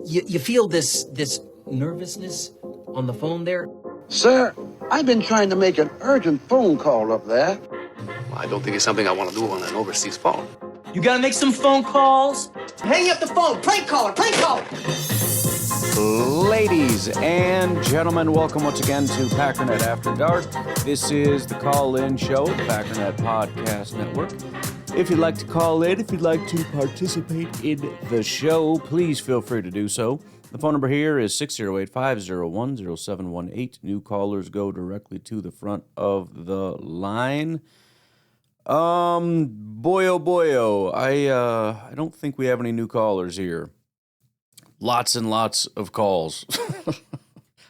You feel this nervousness on the phone there? Sir, I've been trying to make an urgent phone call up there. Well, I don't think it's something I want to do on an overseas phone. You gotta make some phone calls. Hang up the phone. Prank caller. Prank caller. Ladies and gentlemen, welcome once again to Packernet After Dark. This is the call-in show, the Packernet Podcast Network. If you'd like to call in, if you'd like to participate in the show, please feel free to do so. The phone number here is 608-501-0718. New callers go directly to the front of the line. Boyo, I don't think we have any new callers here. Lots and lots of calls.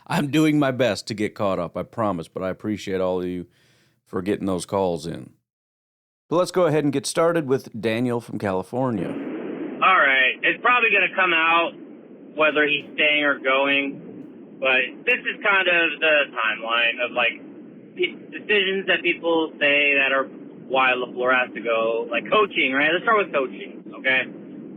I'm doing my best to get caught up, I promise, but I appreciate all of you for getting those calls in. So let's go ahead and get started with Daniel from California. All right. It's probably going to come out whether he's staying or going, but this is kind of the timeline of, like, decisions that people say that are why LaFleur has to go, like coaching, right? Let's start with coaching, okay?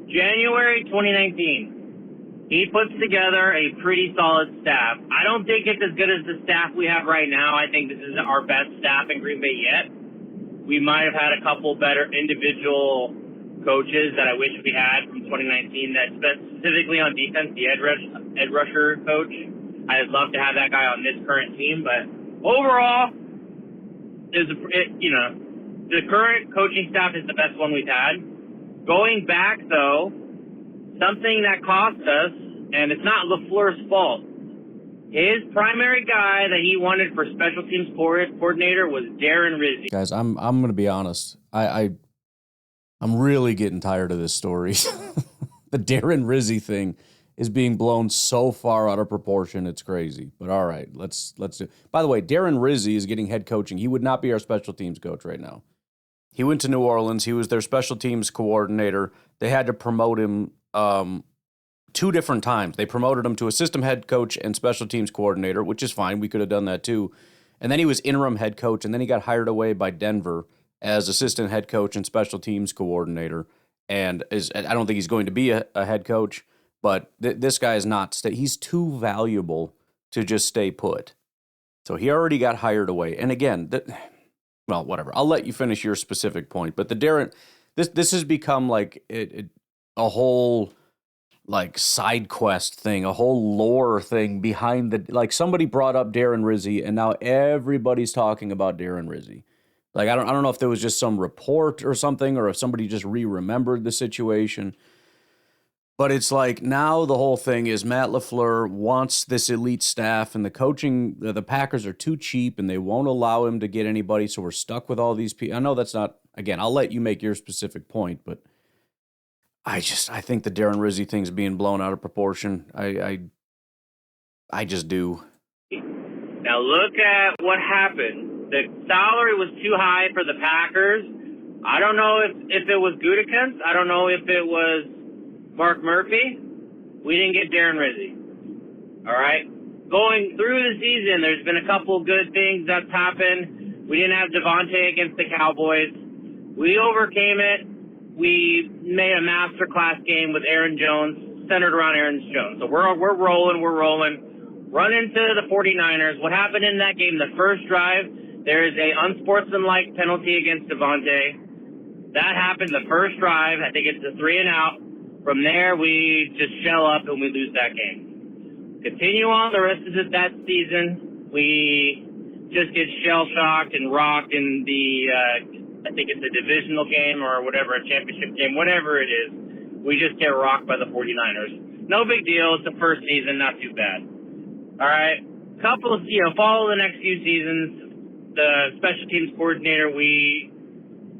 January 2019, he puts together a pretty solid staff. I don't think it's as good as the staff we have right now. I think this is our best staff in Green Bay yet. We might have had a couple better individual coaches that I wish we had from 2019 that specifically on defense, the edge rusher coach. I'd love to have that guy on this current team, but overall, the current coaching staff is the best one we've had. Going back, though, something that cost us, and it's not LaFleur's fault, his primary guy that he wanted for special teams coordinator was Darren Rizzi. Guys, I'm going to be honest. I'm really getting tired of this story. The Darren Rizzi thing is being blown so far out of proportion, it's crazy. But all right, let's do it. By the way, Darren Rizzi is getting head coaching. He would not be our special teams coach right now. He went to New Orleans. He was their special teams coordinator. They had to promote him two different times. They promoted him to assistant head coach and special teams coordinator, which is fine. We could have done that too. And then he was interim head coach, and then he got hired away by Denver as assistant head coach and special teams coordinator. And I don't think he's going to be a head coach, but this guy is not. He's too valuable to just stay put. So he already got hired away. And again, well, whatever. I'll let you finish your specific point. But the Darren, this has become like a whole like side quest thing, a whole lore thing behind the, like somebody brought up Darren Rizzi and now everybody's talking about Darren Rizzi. Like, I don't know if there was just some report or something, or if somebody just remembered the situation. But it's like now the whole thing is Matt LaFleur wants this elite staff, and the coaching, the Packers are too cheap and they won't allow him to get anybody. So we're stuck with all these people. I know that's not, again, I'll let you make your specific point, but I think the Darren Rizzi thing's being blown out of proportion. I just do. Now look at what happened. The salary was too high for the Packers. I don't know if it was Gute. I don't know if it was Mark Murphy. We didn't get Darren Rizzi. All right? Going through the season, there's been a couple good things that's happened. We didn't have Devontae against the Cowboys. We overcame it. We made a masterclass game with Aaron Jones, centered around Aaron Jones. So we're rolling. Run into the 49ers. What happened in that game, the first drive, there is a unsportsmanlike penalty against Devontae. That happened the first drive. I think it's a 3-and-out. From there, we just shell up and we lose that game. Continue on the rest of that season. We just get shell-shocked and rocked in the, I think it's a divisional game or whatever, a championship game, whatever it is. We just get rocked by the 49ers. No big deal. It's the first season, not too bad. All right. Follow the next few seasons. The special teams coordinator,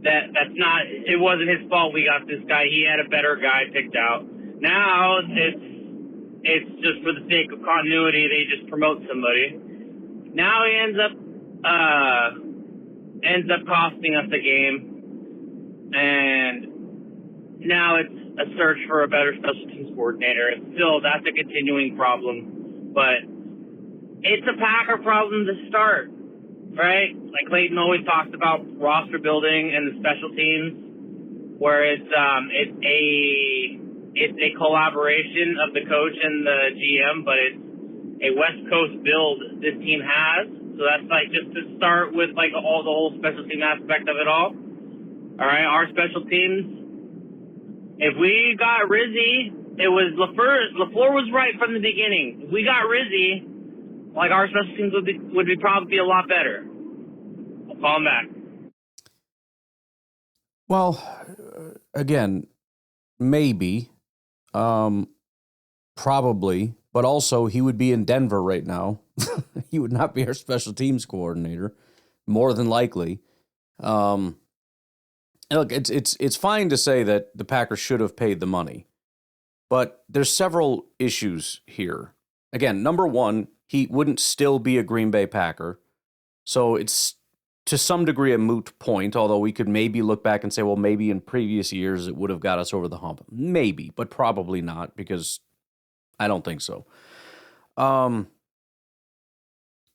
it wasn't his fault we got this guy. He had a better guy picked out. Now it's just for the sake of continuity, they just promote somebody. Now he ends up costing us a game, and now it's a search for a better special teams coordinator. And still, that's a continuing problem, but it's a Packer problem to start. Right? Like Clayton always talks about roster building and the special teams, where it's a it's a collaboration of the coach and the GM, but it's a West Coast build this team has. So that's like just to start with like the whole special team aspect of it all. All right, our special teams. If we got Rizzi, it was LaFleur was right from the beginning. If we got Rizzi, like our special teams would be probably a lot better. I'll call him back. Well, again, maybe, probably, but also he would be in Denver right now. He would not be our special teams coordinator, more than likely. Look, it's fine to say that the Packers should have paid the money, but there's several issues here. Again, number one, he wouldn't still be a Green Bay Packer, so it's to some degree a moot point, although we could maybe look back and say, well, maybe in previous years it would have got us over the hump. Maybe, but probably not, because I don't think so.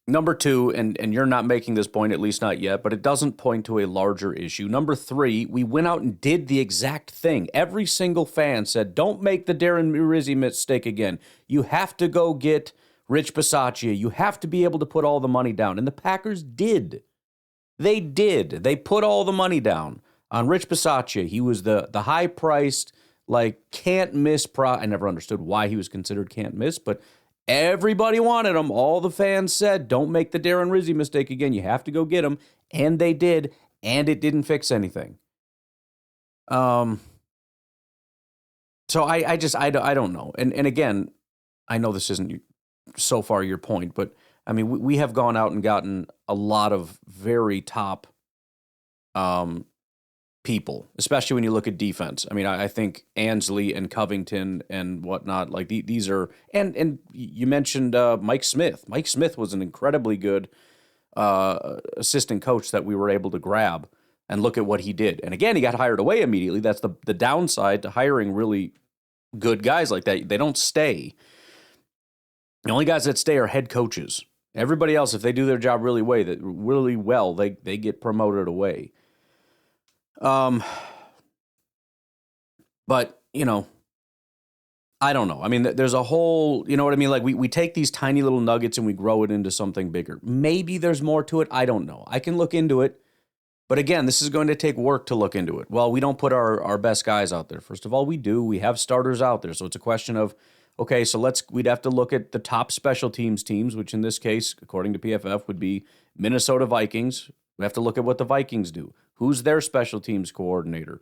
Number two, and you're not making this point, at least not yet, but it doesn't point to a larger issue. Number three, we went out and did the exact thing. Every single fan said, don't make the Darren Rizzi mistake again. You have to go get Rich Bisaccia. You have to be able to put all the money down. And the Packers did. They did. They put all the money down on Rich Bisaccia. He was the high-priced, like, can't-miss I never understood why he was considered can't-miss, but everybody wanted him. All the fans said, don't make the Darren Rizzi mistake again. You have to go get him. And they did, and it didn't fix anything. So I don't know. And again, I know this isn't so far your point, but I mean, we have gone out and gotten a lot of very top people, especially when you look at defense. I mean, I think Ansley and Covington and whatnot, like these are, and you mentioned Mike Smith. Mike Smith was an incredibly good assistant coach that we were able to grab, and look at what he did. And again, he got hired away immediately. That's the downside to hiring really good guys like that. They don't stay. The only guys that stay are head coaches. Everybody else, if they do their job really well, they get promoted away. But, you know, I don't know. I mean, there's a whole, you know what I mean? Like we take these tiny little nuggets and we grow it into something bigger. Maybe there's more to it. I don't know. I can look into it. But again, this is going to take work to look into it. Well, we don't put our best guys out there. First of all, we do. We have starters out there. So it's a question of, okay, so we'd have to look at the top special teams, which in this case, according to PFF, would be Minnesota Vikings. We have to look at what the Vikings do. Who's their special teams coordinator?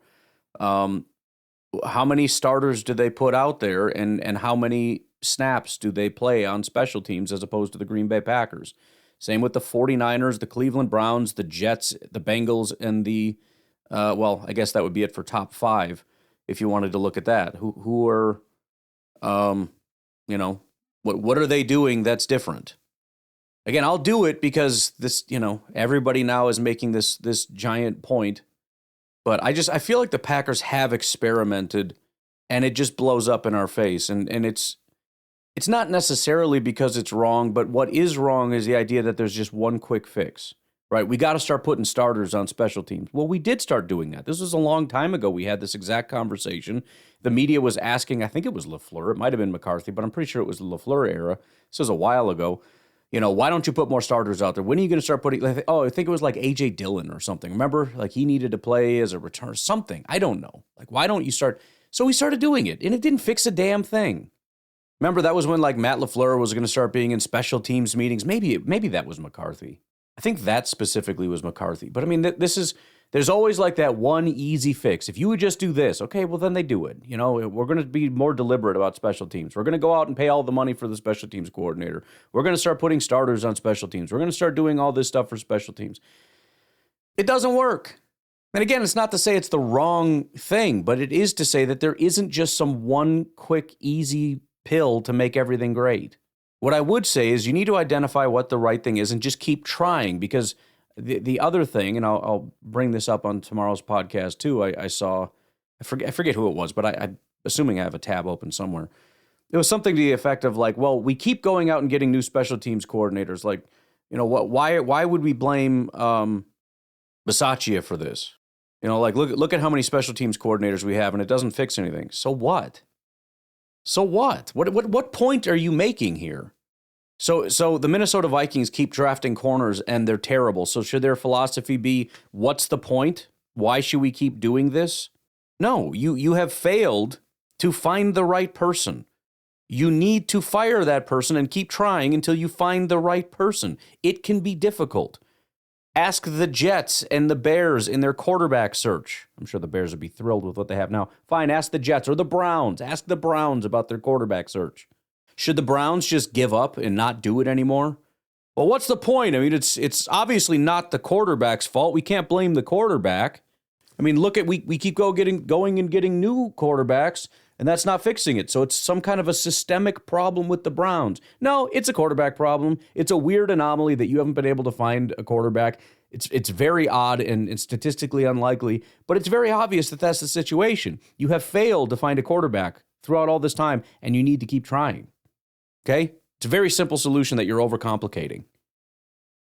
How many starters do they put out there, and how many snaps do they play on special teams as opposed to the Green Bay Packers? Same with the 49ers, the Cleveland Browns, the Jets, the Bengals, and the, well, I guess that would be it for top five if you wanted to look at that. Who are, you know, what are they doing that's different? Again, I'll do it because this, you know, everybody now is making this giant point. But I feel like the Packers have experimented, and it just blows up in our face. And it's not necessarily because it's wrong, but what is wrong is the idea that there's just one quick fix, right? We got to start putting starters on special teams. Well, we did start doing that. This was a long time ago. We had this exact conversation. The media was asking, I think it was LaFleur. It might have been McCarthy, but I'm pretty sure it was the LaFleur era. This was a while ago. You know, why don't you put more starters out there? When are you going to start putting, I think it was like A.J. Dillon or something. Remember? Like he needed to play as a return or something. I don't know. Like, why don't you start? So we started doing it, and it didn't fix a damn thing. Remember, that was when like Matt LaFleur was going to start being in special teams meetings. Maybe that was McCarthy. I think that specifically was McCarthy. But I mean, there's always like that one easy fix. If you would just do this, okay, well then they do it. You know, we're going to be more deliberate about special teams. We're going to go out and pay all the money for the special teams coordinator. We're going to start putting starters on special teams. We're going to start doing all this stuff for special teams. It doesn't work. And again, it's not to say it's the wrong thing, but it is to say that there isn't just some one quick, easy pill to make everything great. What I would say is you need to identify what the right thing is and just keep trying, because the other thing, and I'll bring this up on tomorrow's podcast too, I saw, I forget who it was, but I'm assuming I have a tab open somewhere. It was something to the effect of like, well, we keep going out and getting new special teams coordinators. Like, you know, why would we blame Bisaccia for this? You know, like look at how many special teams coordinators we have, and it doesn't fix anything. So what? So what? What point are you making here? So the Minnesota Vikings keep drafting corners and they're terrible. So should their philosophy be, what's the point? Why should we keep doing this? No, you have failed to find the right person. You need to fire that person and keep trying until you find the right person. It can be difficult. Ask the Jets and the Bears in their quarterback search. I'm sure the Bears would be thrilled with what they have now. Fine, ask the Jets or the Browns. Ask the Browns about their quarterback search. Should the Browns just give up and not do it anymore? Well, what's the point? I mean, it's obviously not the quarterback's fault. We can't blame the quarterback. I mean, look at we keep going and getting new quarterbacks, and that's not fixing it. So it's some kind of a systemic problem with the Browns. No, it's a quarterback problem. It's a weird anomaly that you haven't been able to find a quarterback. It's very odd and statistically unlikely, but it's very obvious that that's the situation. You have failed to find a quarterback throughout all this time, and you need to keep trying. Okay? It's a very simple solution that you're overcomplicating.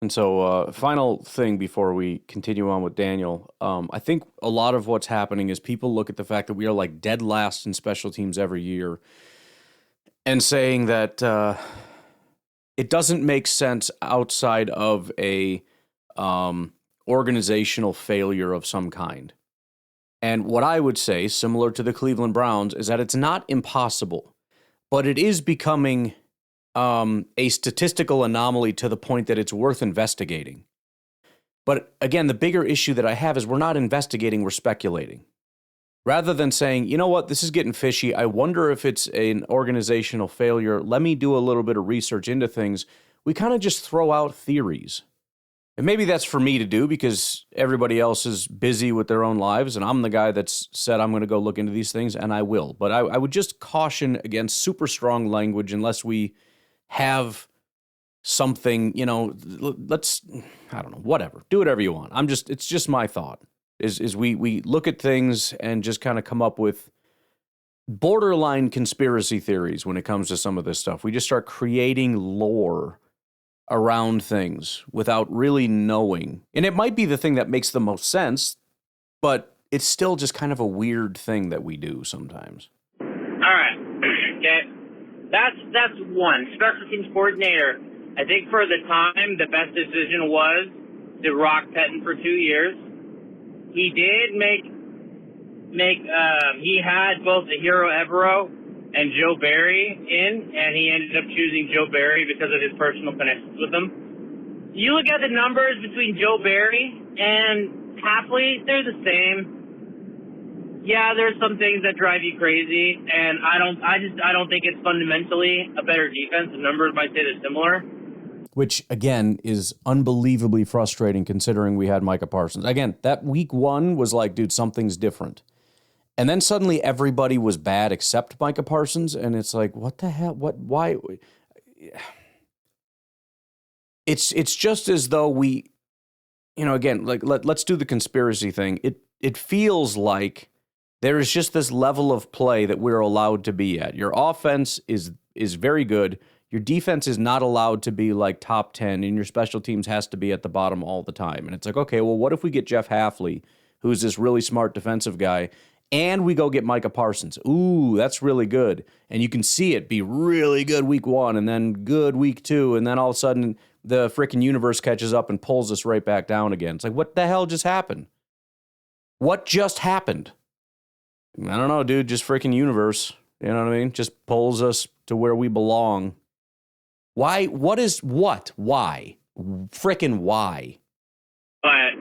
And so, final thing before we continue on with Daniel, I think a lot of what's happening is people look at the fact that we are like dead last in special teams every year and saying that it doesn't make sense outside of a organizational failure of some kind. And what I would say, similar to the Cleveland Browns, is that it's not impossible, but it is becoming a statistical anomaly to the point that it's worth investigating. But again, the bigger issue that I have is we're not investigating, we're speculating. Rather than saying, you know what, this is getting fishy, I wonder if it's an organizational failure, let me do a little bit of research into things, we kind of just throw out theories. And maybe that's for me to do because everybody else is busy with their own lives, and I'm the guy that's said I'm going to go look into these things, and I will. But I would just caution against super strong language unless we have something, let's, I don't know, whatever. Do whatever you want. It's just my thought, is we look at things and just kind of come up with borderline conspiracy theories when it comes to some of this stuff. We just start creating lore around things without really knowing. And it might be the thing that makes the most sense, but it's still just kind of a weird thing that we do sometimes. All right. Okay. That's one. Special teams coordinator. I think for the time, the best decision was to rock Pettin for 2 years. He did he had both the Hero Evero and Joe Barry in, and he ended up choosing Joe Barry because of his personal connections with him. You look at the numbers between Joe Barry and Hafley, they're the same. Yeah, there's some things that drive you crazy, and I don't think it's fundamentally a better defense. The numbers might say they're similar. Which, again, is unbelievably frustrating considering we had Micah Parsons. Again, that week one was like, dude, something's different. And then suddenly everybody was bad except Micah Parsons, and it's like, what the hell? Why? It's just as though we, again, like let's do the conspiracy thing. It feels like there is just this level of play that we're allowed to be at. Your offense is very good. Your defense is not allowed to be like top 10, and your special teams has to be at the bottom all the time. And it's like, okay, well, what if we get Jeff Hafley, who's this really smart defensive guy, and we go get Micah Parsons? Ooh, that's really good. And you can see it be really good week one, and then good week two, and then all of a sudden the freaking universe catches up and pulls us right back down again. It's like, what the hell just happened? What just happened? I don't know, dude, just freaking universe. You know what I mean? Just pulls us to where we belong. Why? What is what? Why? Frickin' why? But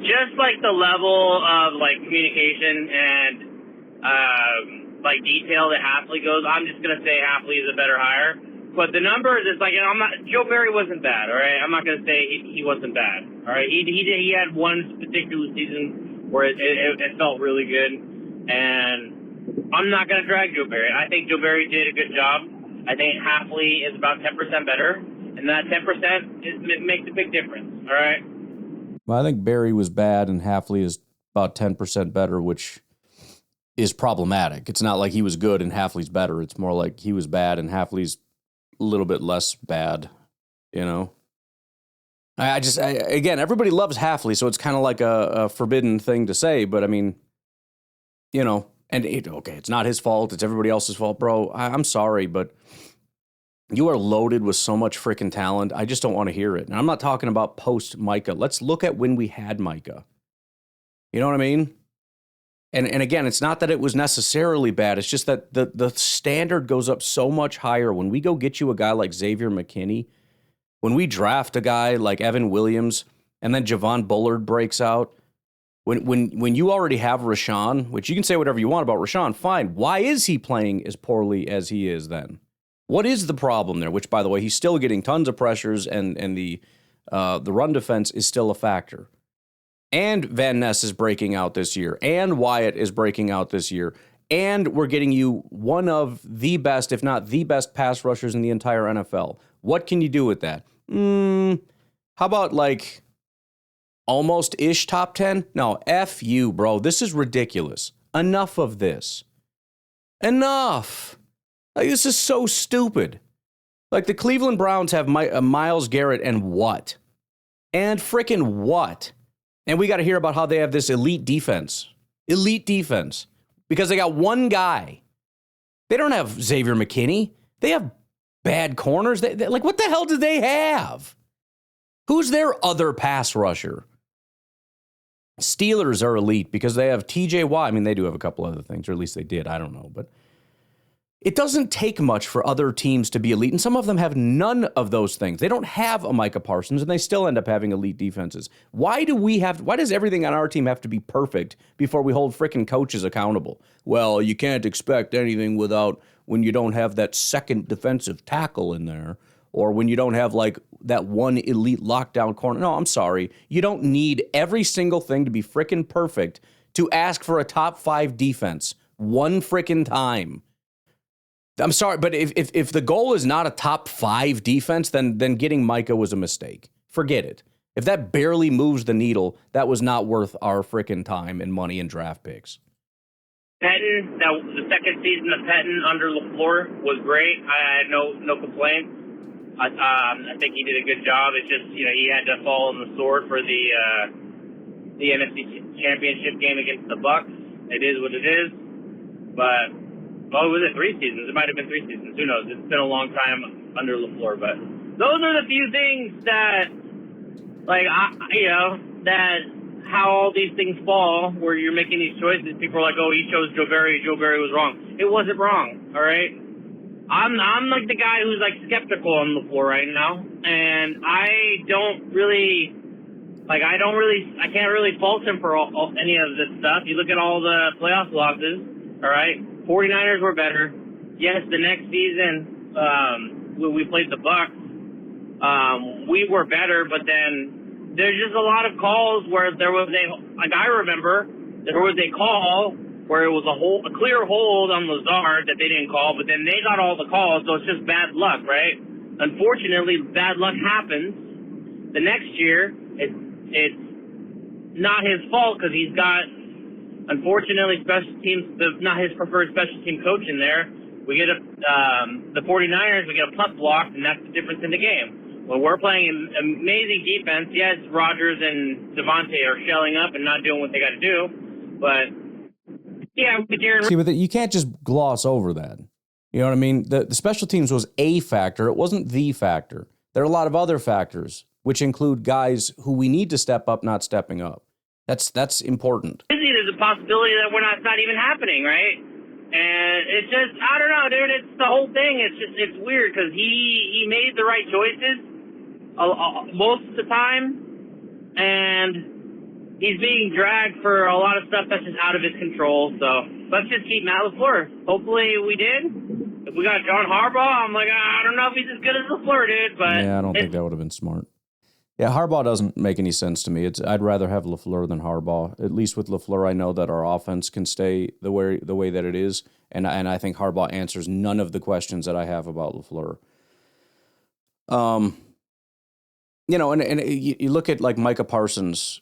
just like the level of like communication and like detail that Hafley goes, I'm just gonna say Hafley is a better hire. But the numbers, it's like, Joe Barry wasn't bad, all right? I'm not gonna say he wasn't bad, all right? He had one particular season where it felt really good. And I'm not going to drag Joe Barry. I think Joe Barry did a good job. I think Hafley is about 10% better. And that 10% makes a big difference, all right? Well, I think Barry was bad and Hafley is about 10% better, which is problematic. It's not like he was good and Hafley's better. It's more like he was bad and Hafley's a little bit less bad, Again, everybody loves Hafley, so it's kind of like a forbidden thing to say, but I mean, It's not his fault. It's everybody else's fault, bro. I'm sorry, but you are loaded with so much freaking talent. I just don't want to hear it. And I'm not talking about post Micah. Let's look at when we had Micah. You know what I mean? And again, it's not that it was necessarily bad. It's just that the standard goes up so much higher when we go get you a guy like Xavier McKinney, when we draft a guy like Evan Williams, and then Javon Bullard breaks out. When you already have Rashawn, which you can say whatever you want about Rashawn, fine. Why is he playing as poorly as he is then? What is the problem there? Which, by the way, he's still getting tons of pressures, and the run defense is still a factor. And Van Ness is breaking out this year, and Wyatt is breaking out this year, and we're getting you one of the best, if not the best, pass rushers in the entire NFL. What can you do with that? How about like almost-ish top 10? No, F you, bro. This is ridiculous. Enough of this. Enough. Like, this is so stupid. Like, the Cleveland Browns have Myles Garrett and what? And frickin' what? And we got to hear about how they have this elite defense. Elite defense. Because they got one guy. They don't have Xavier McKinney. They have bad corners. Like, what the hell do they have? Who's their other pass rusher? Steelers are elite because they have TJ Watt. I mean, they do have a couple other things, or at least they did. I don't know. But it doesn't take much for other teams to be elite, and some of them have none of those things. They don't have a Micah Parsons, and they still end up having elite defenses. Why does everything on our team have to be perfect before we hold frickin' coaches accountable? Well, you can't expect anything when you don't have that second defensive tackle in there, or when you don't have like that one elite lockdown corner. No, I'm sorry. You don't need every single thing to be frickin' perfect to ask for a top 5 defense one frickin' time. I'm sorry, but if the goal is not a top 5 defense, then getting Micah was a mistake. Forget it. If that barely moves the needle, that was not worth our frickin' time and money and draft picks. Pettin, the second season of Pettin under LaFleur was great. I had no complaints. I think he did a good job. It's just, he had to fall on the sword for the NFC Championship game against the Bucs. It is what it is. But was it 3 seasons? It might have been 3 seasons. Who knows? It's been a long time under LaFleur. But those are the few things that, that how all these things fall, where you're making these choices. People are like, oh, he chose Joe Barry. Joe Barry was wrong. It wasn't wrong, all right? I'm like the guy who's like skeptical on LaFleur right now, and I can't really fault him for any of this stuff. You look at all the playoff losses, all right? 49ers were better. Yes, the next season when we played the Bucs, we were better, but then there's just a lot of calls where I remember there was a call where it was a clear hold on Lazard that they didn't call, but then they got all the calls, so it's just bad luck, right? Unfortunately, bad luck happens. The next year, it's not his fault because he's got, unfortunately, special teams, not his preferred special team coach in there. We get the 49ers, we get a punt blocked, and that's the difference in the game. When we're playing an amazing defense, yes, Rodgers and Devontae are shelling up and not doing what they got to do, but yeah, see, but you can't just gloss over that. You know what I mean? The special teams was a factor. It wasn't the factor. There are a lot of other factors, which include guys who we need to step up, not stepping up. That's important. There's a possibility that it's not even happening, right? And it's just, I don't know, dude. It's the whole thing. It's weird because he made the right choices most of the time, and he's being dragged for a lot of stuff that's just out of his control. So let's just keep Matt LaFleur. Hopefully we did. If we got John Harbaugh, I'm like, I don't know if he's as good as LaFleur did. But yeah, I don't think that would have been smart. Yeah, Harbaugh doesn't make any sense to me. I'd rather have LaFleur than Harbaugh. At least with LaFleur, I know that our offense can stay the way that it is, and I think Harbaugh answers none of the questions that I have about LaFleur. And you look at like Micah Parsons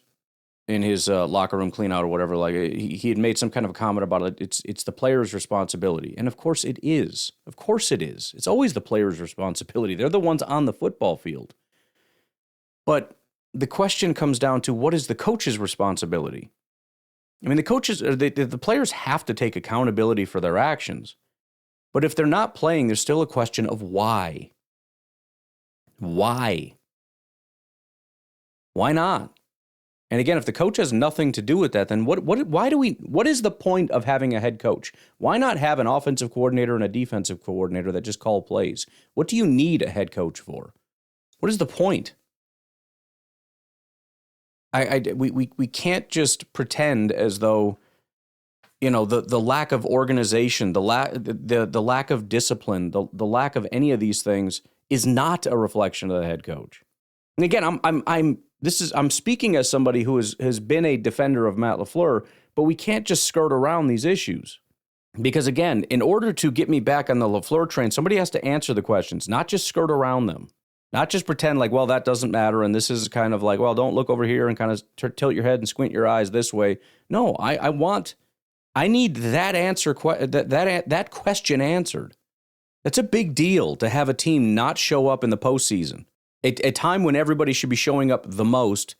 in his locker room clean out or whatever. Like he had made some kind of a comment about it. It's the player's responsibility, and of course it is. Of course it is. It's always the player's responsibility. They're the ones on the football field. But the question comes down to, what is the coach's responsibility? I mean, the coaches, or the players have to take accountability for their actions. But if they're not playing, there's still a question of why. Why? Why not? And again, if the coach has nothing to do with that, then what is the point of having a head coach? Why not have an offensive coordinator and a defensive coordinator that just call plays? What do you need a head coach for? What is the point? We can't just pretend as though, you know, the lack of organization, the lack of discipline, the lack of any of these things is not a reflection of the head coach. And again, I'm speaking as somebody who has been a defender of Matt LaFleur, but we can't just skirt around these issues. Because again, in order to get me back on the LaFleur train, somebody has to answer the questions, not just skirt around them. Not just pretend like, well, that doesn't matter, and this is kind of like, well, don't look over here and kind of tilt your head and squint your eyes this way. No, I need that answer, that question answered. That's a big deal to have a team not show up in the postseason. A time when everybody should be showing up the most,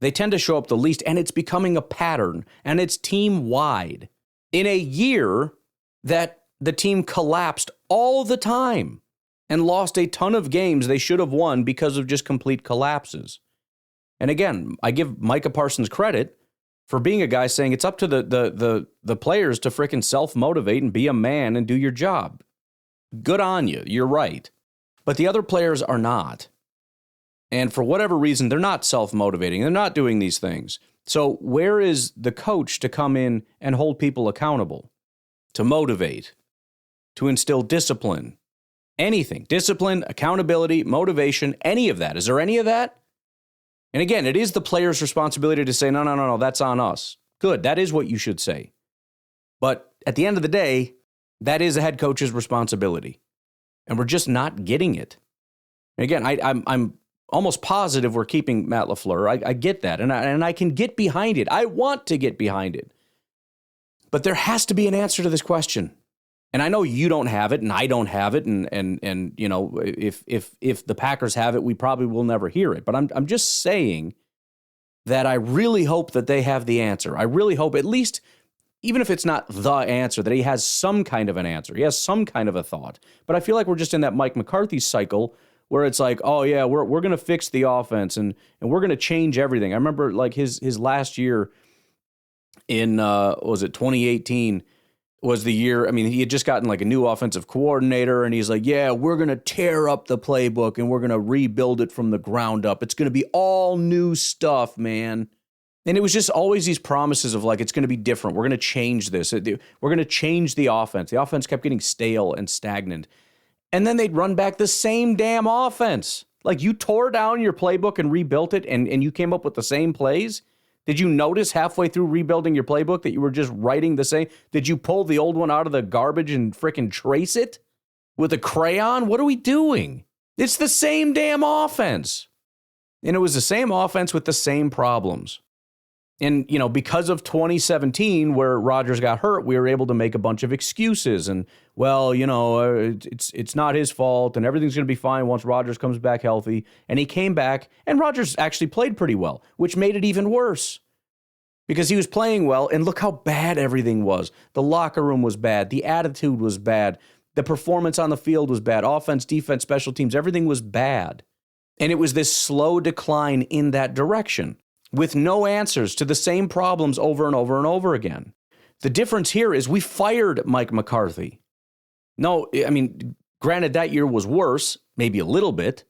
they tend to show up the least, and it's becoming a pattern, and it's team-wide. In a year that the team collapsed all the time and lost a ton of games they should have won because of just complete collapses. And again, I give Micah Parsons credit for being a guy saying it's up to the players to frickin' self-motivate and be a man and do your job. Good on you. You're right. But the other players are not. And for whatever reason, they're not self-motivating. They're not doing these things. So where is the coach to come in and hold people accountable, to motivate, to instill discipline, anything, discipline, accountability, motivation, any of that? Is there any of that? And again, it is the player's responsibility to say, no, that's on us. Good, that is what you should say. But at the end of the day, that is a head coach's responsibility. And we're just not getting it. And again, I'm almost positive we're keeping Matt LaFleur. I get that, and I can get behind it. I want to get behind it. But there has to be an answer to this question. And I know you don't have it, and I don't have it, and you know, if the Packers have it, we probably will never hear it. But I'm just saying that I really hope that they have the answer. I really hope, at least, even if it's not the answer, that he has some kind of an answer. He has some kind of a thought. But I feel like we're just in that Mike McCarthy cycle where it's like, oh yeah, we're going to fix the offense and we're going to change everything. I remember like his last year in 2018 was the year. I mean, he had just gotten like a new offensive coordinator, and he's like, yeah, we're going to tear up the playbook and we're going to rebuild it from the ground up. It's going to be all new stuff, man. And it was just always these promises of like, it's going to be different. We're going to change this. We're going to change the offense. The offense kept getting stale and stagnant. And then they'd run back the same damn offense. Like, you tore down your playbook and rebuilt it, and you came up with the same plays? Did you notice halfway through rebuilding your playbook that you were just writing the same? Did you pull the old one out of the garbage and frickin' trace it with a crayon? What are we doing? It's the same damn offense. And it was the same offense with the same problems. And, you know, because of 2017, where Rodgers got hurt, we were able to make a bunch of excuses. And, well, you know, it's not his fault, and everything's going to be fine once Rodgers comes back healthy. And he came back, and Rodgers actually played pretty well, which made it even worse. Because he was playing well, and look how bad everything was. The locker room was bad. The attitude was bad. The performance on the field was bad. Offense, defense, special teams, everything was bad. And it was this slow decline in that direction, with no answers to the same problems over and over and over again. The difference here is we fired Mike McCarthy. No, I mean, granted, that year was worse, maybe a little bit.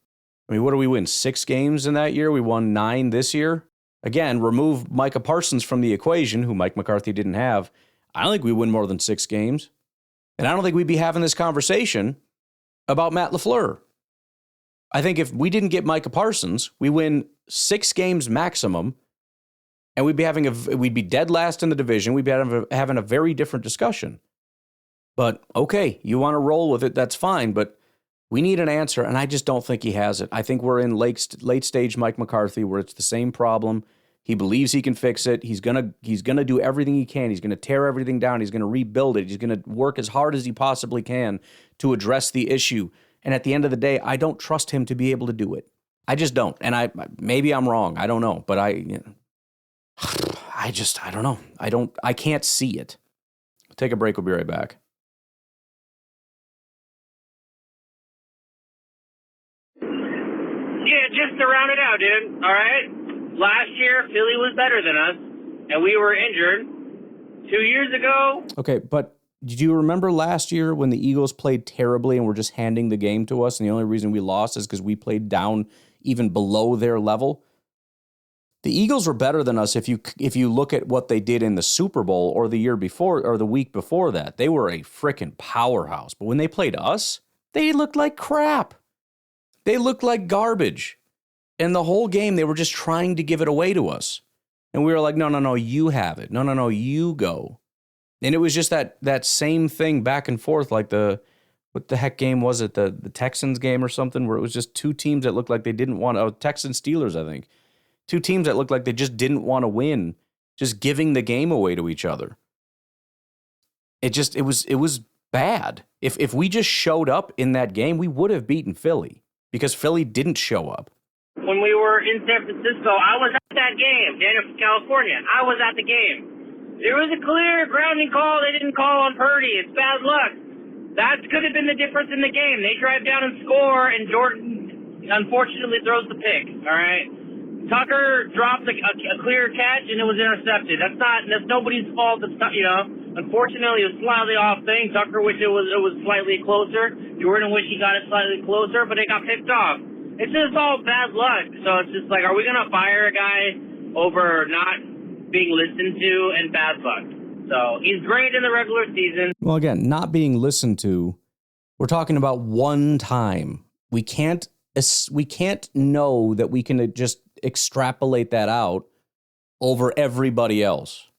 I mean, what do we win, 6 games in that year? We won 9 this year. Again, remove Micah Parsons from the equation, who Mike McCarthy didn't have. I don't think we win more than 6 games. And I don't think we'd be having this conversation about Matt LaFleur. I think if we didn't get Micah Parsons, we win 6 games maximum, and we'd be dead last in the division. We'd be having a very different discussion. But okay, you want to roll with it, that's fine. But we need an answer, and I just don't think he has it. I think we're in late stage Mike McCarthy, where it's the same problem. He believes he can fix it. He's gonna do everything he can. He's gonna tear everything down. He's gonna rebuild it. He's gonna work as hard as he possibly can to address the issue. And at the end of the day, I don't trust him to be able to do it. I just don't. And maybe I'm wrong. I don't know. But I don't know. I can't see it. Take a break. We'll be right back. Yeah, just to round it out, dude. All right? Last year, Philly was better than us, and we were injured. 2 years ago. Okay, but did you remember last year when the Eagles played terribly and were just handing the game to us, and the only reason we lost is because we played down even below their level? The Eagles were better than us if you look at what they did in the Super Bowl or the year before or the week before that. They were a freaking powerhouse. But when they played us, they looked like crap. They looked like garbage. And the whole game, they were just trying to give it away to us. And we were like, no, you have it. No, you go. And it was just that same thing back and forth, like what the heck game was it? The Texans game or something, where it was just two teams that looked like they didn't want Texans Steelers, I think. Two teams that looked like they just didn't want to win, just giving the game away to each other. It was bad. If we just showed up in that game, we would have beaten Philly because Philly didn't show up. When we were in San Francisco, I was at that game. Daniel from California, I was at the game. There was a clear grounding call they didn't call on Purdy. It's bad luck. That could have been the difference in the game. They drive down and score, and Jordan unfortunately throws the pick. All right. Tucker dropped a clear catch, and it was intercepted. That's nobody's fault. It's not, unfortunately, it was slightly off thing. Tucker wished it was slightly closer. Jordan wished he got it slightly closer, but it got picked off. It's just all bad luck. So it's just like, are we going to fire a guy over not being listened to and bad luck? So he's great in the regular season. Well, again, not being listened to, we're talking about one time. We can't know that we can just extrapolate that out over everybody else.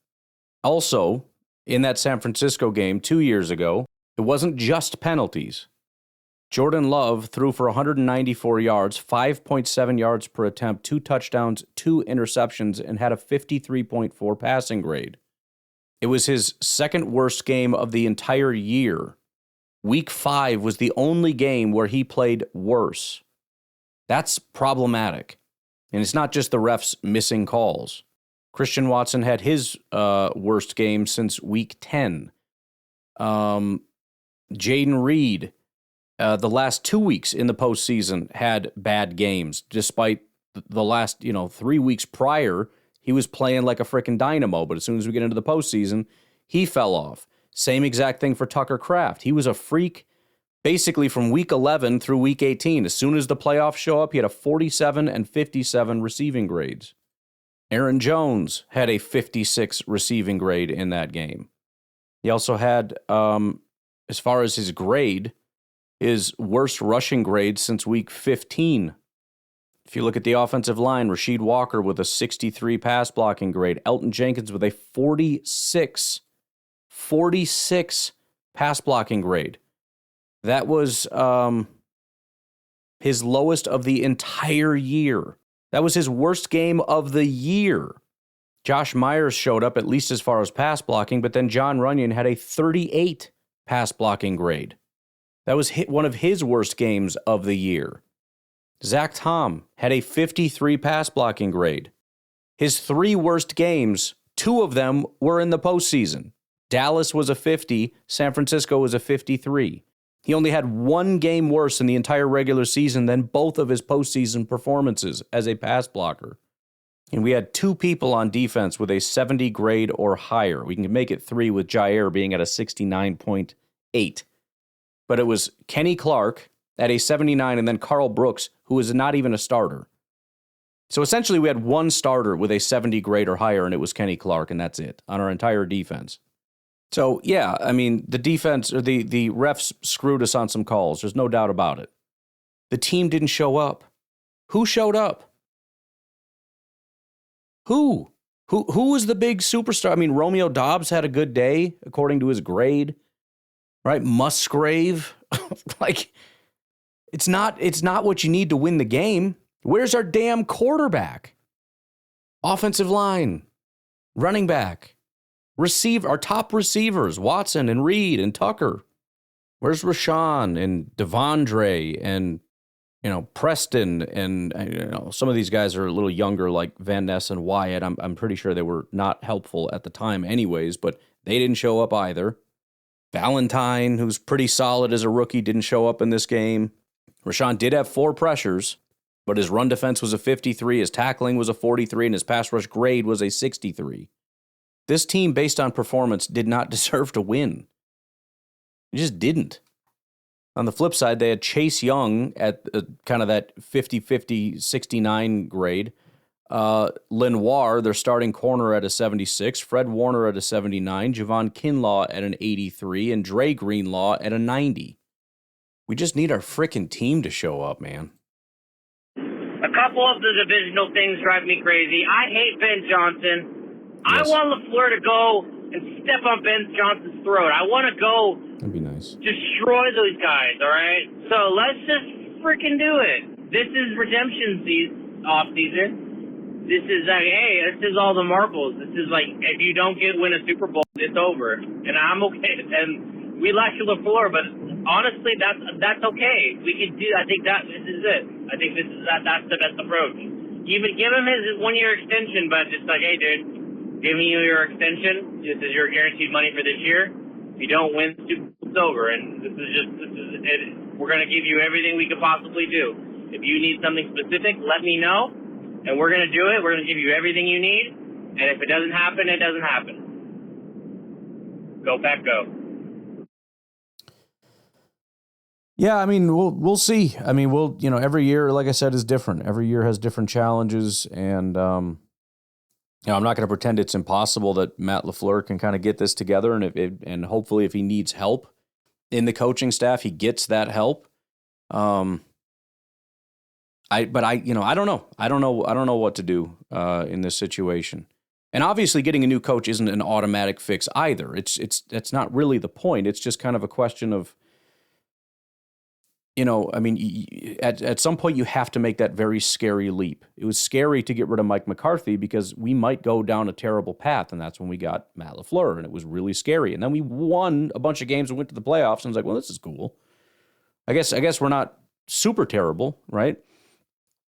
Also, in that San Francisco game 2 years ago, it wasn't just penalties. Jordan Love threw for 194 yards, 5.7 yards per attempt, 2 touchdowns, 2 interceptions, and had a 53.4 passing grade. It was his second worst game of the entire year. Week 5 was the only game where he played worse. That's problematic. And it's not just the refs missing calls. Christian Watson had his worst game since week 10. Jaden Reed, the last 2 weeks in the postseason, had bad games. Despite the last 3 weeks prior, he was playing like a freaking dynamo. But as soon as we get into the postseason, he fell off. Same exact thing for Tucker Kraft. He was a freak basically from week 11 through week 18. As soon as the playoffs show up, he had a 47 and 57 receiving grades. Aaron Jones had a 56 receiving grade in that game. He also had, as far as his grade, his worst rushing grade since week 15. If you look at the offensive line, Rasheed Walker with a 63 pass blocking grade, Elton Jenkins with a 46 pass blocking grade. That was his lowest of the entire year. That was his worst game of the year. Josh Myers showed up at least as far as pass blocking, but then John Runyon had a 38 pass blocking grade. That was one of his worst games of the year. Zach Tom had a 53 pass blocking grade. His 3 worst games, 2 of them were in the postseason. Dallas was a 50, San Francisco was a 53. He only had 1 game worse in the entire regular season than both of his postseason performances as a pass blocker. And we had 2 people on defense with a 70 grade or higher. We can make it 3 with Jair being at a 69.8. But it was Kenny Clark at a 79 and then Carl Brooks, who was not even a starter. So essentially we had 1 starter with a 70 grade or higher, and it was Kenny Clark, and that's it on our entire defense. So, yeah, I mean, the defense, or the refs screwed us on some calls. There's no doubt about it. The team didn't show up. Who showed up? Who was the big superstar? I mean, Romeo Doubs had a good day, according to his grade, right? Musgrave. Like, it's not what you need to win the game. Where's our damn quarterback? Offensive line, running back. Our top receivers, Watson and Reed and Tucker. Where's Rashawn and Devondre and Preston and some of these guys are a little younger, like Van Ness and Wyatt. I'm pretty sure they were not helpful at the time anyways, but they didn't show up either. Valentine, who's pretty solid as a rookie, didn't show up in this game. Rashawn did have 4 pressures, but his run defense was a 53, his tackling was a 43, and his pass rush grade was a 63. This team, based on performance, did not deserve to win. It just didn't. On the flip side, they had Chase Young at kind of that 50-50, 69 grade. Lenoir, their starting corner, at a 76. Fred Warner at a 79. Javon Kinlaw at an 83. And Dre Greenlaw at a 90. We just need our frickin' team to show up, man. A couple of the divisional things drive me crazy. I hate Ben Johnson. Yes. I want LaFleur to go and step on Ben Johnson's throat. I want to go. That'd be nice. Destroy those guys, all right? So let's just freaking do it. This is redemption off season. This is like, hey, this is all the marbles. This is like, if you don't win a Super Bowl, it's over. And I'm okay. And we like LaFleur, but honestly, that's okay. We can do. I think this is it. I think that's the best approach. Even give him his 1-year extension, but just like, hey, dude, giving you your extension. This is your guaranteed money for this year. If you don't win, it's over. And this is it. We're going to give you everything we could possibly do. If you need something specific, let me know, and we're going to do it. We're going to give you everything you need. And if it doesn't happen, it doesn't happen. Go Pack, go. Yeah, I mean, we'll see. I mean, every year, like I said, is different. Every year has different challenges, and I'm not going to pretend it's impossible that Matt LaFleur can kind of get this together, and hopefully, if he needs help in the coaching staff, he gets that help. I don't know. I don't know what to do in this situation. And obviously, getting a new coach isn't an automatic fix either. It's not really the point. It's just kind of a question of, at some point you have to make that very scary leap. It was scary to get rid of Mike McCarthy because we might go down a terrible path, and that's when we got Matt LaFleur, and it was really scary. And then we won a bunch of games and went to the playoffs, and it's like, well, this is cool. I guess we're not super terrible, right?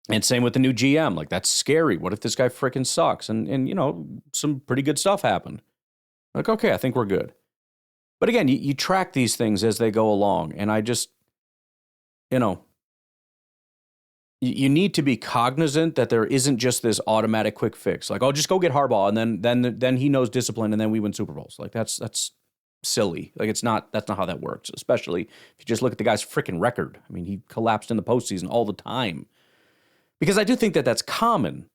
And same with the new GM. Like, that's scary. What if this guy freaking sucks? And some pretty good stuff happened. Like, okay, I think we're good. But again, you track these things as they go along, and I just, you need to be cognizant that there isn't just this automatic quick fix. Like, oh, just go get Harbaugh, and then he knows discipline, and then we win Super Bowls. Like, that's silly. Like, that's not how that works. Especially if you just look at the guy's freaking record. I mean, he collapsed in the postseason all the time. Because I do think that that's common.